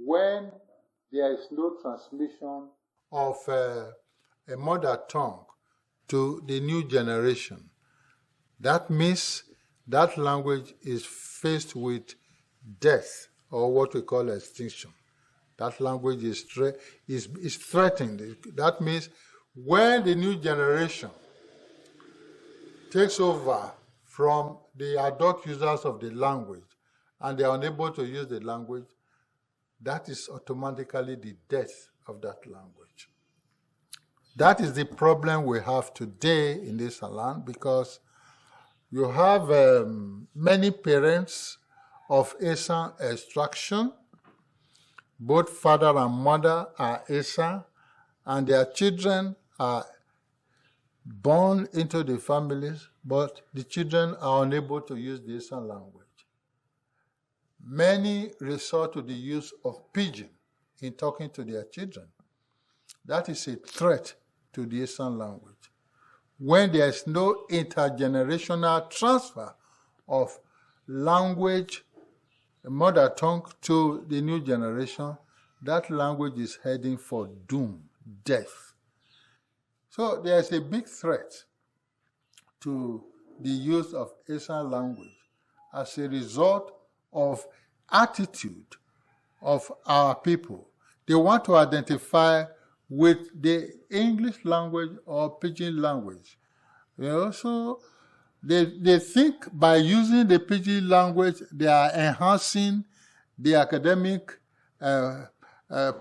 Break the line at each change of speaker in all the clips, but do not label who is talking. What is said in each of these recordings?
when there is no transmission of a mother tongue to the new generation. That means that language is faced with death, or what we call extinction. That language is threatened. That means when the new generation takes over from the adult users of the language and they are unable to use the language, that is automatically the death of that language. That is the problem we have today in this land, because you have many parents of Esan extraction. Both father and mother are Esan, and their children are born into the families, but the children are unable to use the Esan language. Many resort to the use of pidgin in talking to their children. That is a threat to the Esan language. When there is no intergenerational transfer of language, mother tongue, to the new generation, that language is heading for doom, death. So there is a big threat to the use of Esan language as a result of attitude of our people. They want to identify with the English language or pidgin language. So they think by using the pidgin language, they are enhancing the academic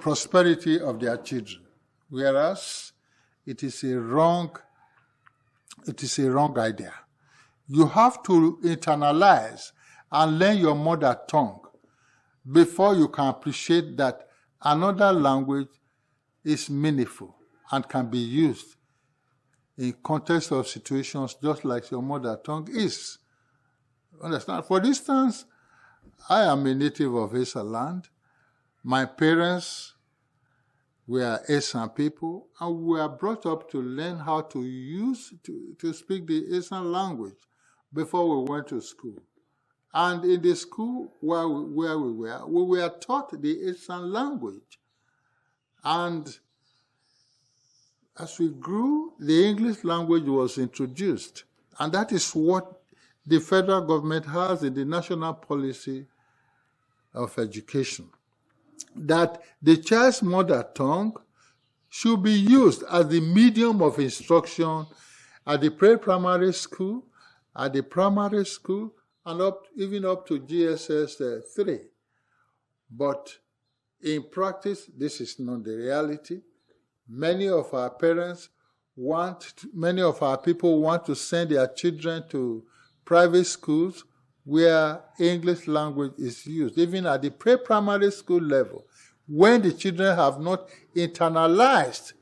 prosperity of their children, whereas it is a wrong idea. You have to internalize and learn your mother tongue before you can appreciate that another language is meaningful and can be used in context of situations just like your mother tongue is. Understand? For instance, I am a native of Esan land. My parents were Esan people, and we were brought up to learn how to speak the Esan language before we went to school. And in the school where we were taught the Esan language. And as we grew, the English language was introduced. And that is what the federal government has in the national policy of education. That the child's mother tongue should be used as the medium of instruction at the pre-primary school, at the primary school, and even up to GSS 3. But in practice, this is not the reality. Many of our people want to send their children to private schools where English language is used, even at the pre-primary school level, when the children have not internalized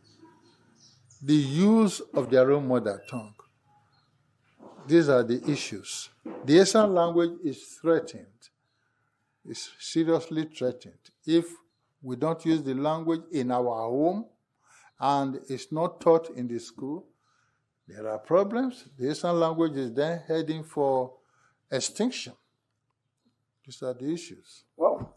the use of their own mother tongue. These are the issues. The Esan language is threatened. It's seriously threatened. If we don't use the language in our home and it's not taught in the school, there are problems. The Esan language is then heading for extinction. These are the issues.
Well,